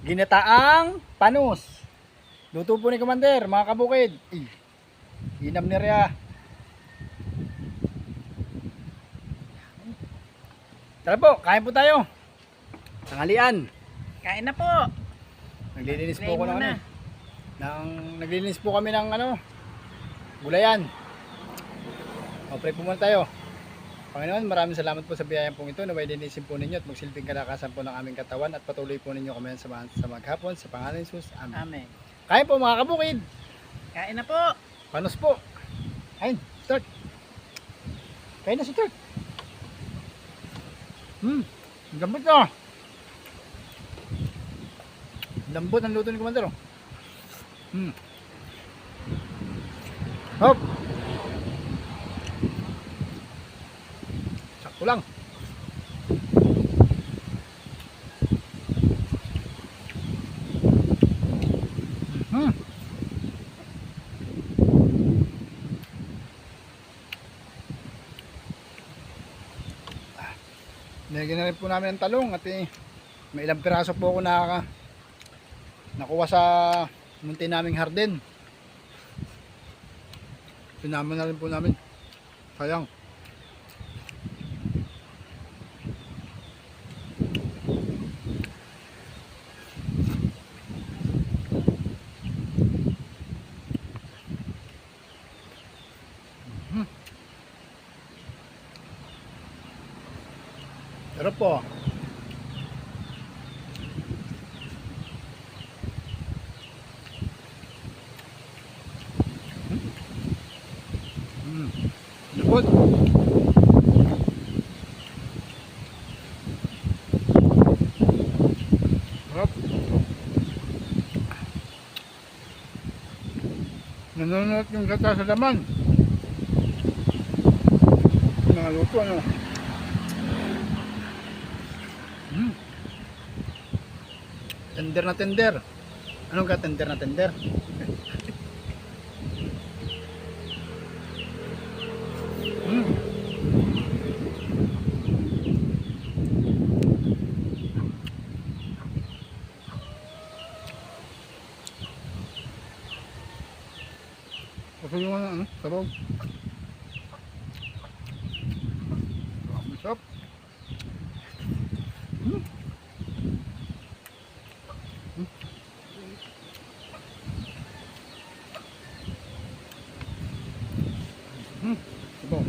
Ginataang panos. Luto po ni Commander, mga kabukid. Inam ni Rhea. Tara po, kain po tayo. Tanghalian. Kain na po. Naglilinis po Play ako ng muna. naglilinis po kami ng gulayan. O, pray po muna tayo. Panginoon, maraming salamat po sa biyayang pong ito. Naway linisin po ninyo at magsilbing kalakasan po ng aming katawan at patuloy po ninyo kami sa maghapon sa pangalan ni Jesus. Amen. Amen. Kain po mga kabukid. Kain na po. Panos po. Kain, start. Kain na si Tart. Lambot na. Lambot ang luto ni Commander. Hop. Sakto lang. Nilagyan na rin po namin ang talong at may ilang piraso po ako nakuha sa munti naming hardin. Sinama na rin po namin. Sayang. Sarap po. Lupot. Sarap. Nanonood yung gata sa laman. Mga luto ano. Tender na tender. Anong ka tender na tender? Kasi yung sarap. Sarap. Bom.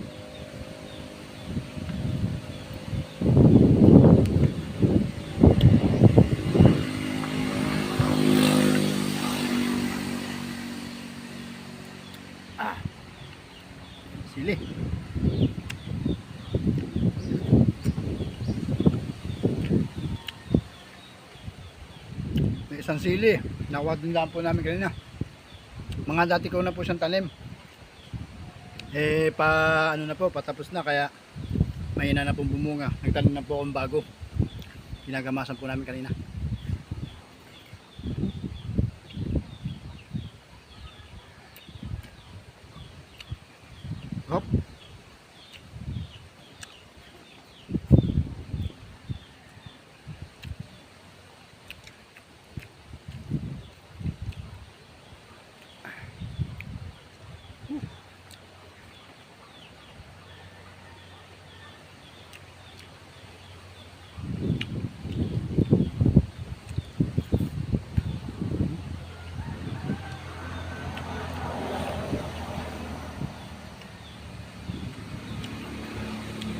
Sili. May isang sili. Nakuha din lang po namin kanina. Mga dati ko na po siyang tanim. Ano na po, patapos na kaya mahina na pong bumunga. Nagtanim na po akong bago. Ginagamasan po namin kanina. Hop.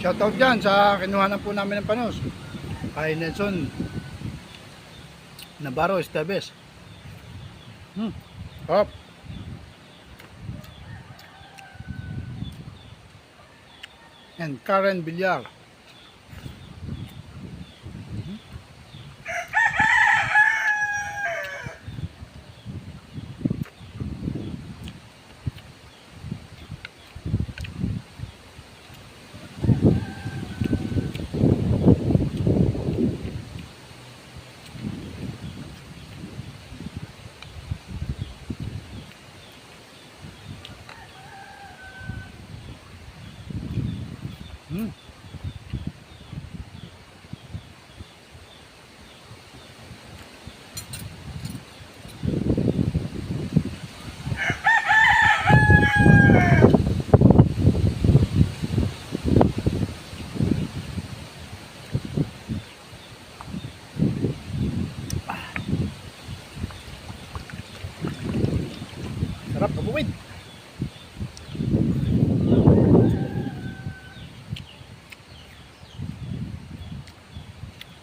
Shoutout dyan sa kinuhanan po namin ng panos. Kay Nelson Navarro Esteves. Hop. And Karen Villar.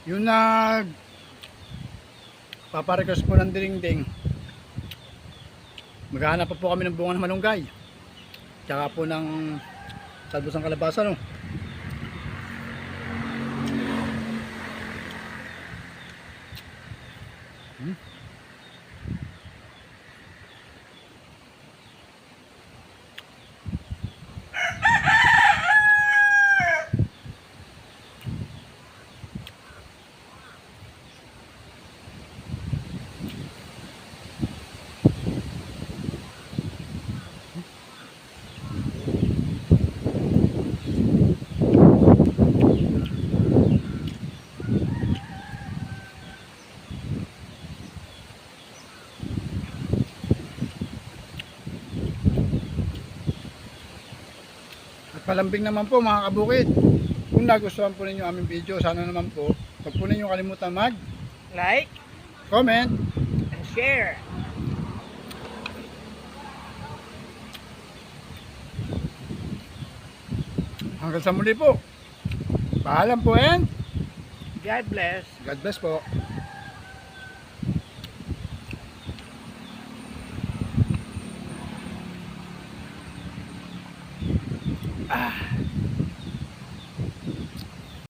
Yung nag paparequest po ng ding-ding, maghahanap pa po kami ng bunga ng malunggay. Tsaka po ng talbos ng kalabasa, no? At palambing naman po mga kabukid. Kung nagustuhan po ninyo aming video, sana naman po huwag po ninyo kalimutan mag Like comment. and share. Hanggang sa muli po. Paalam po and God bless. God bless po.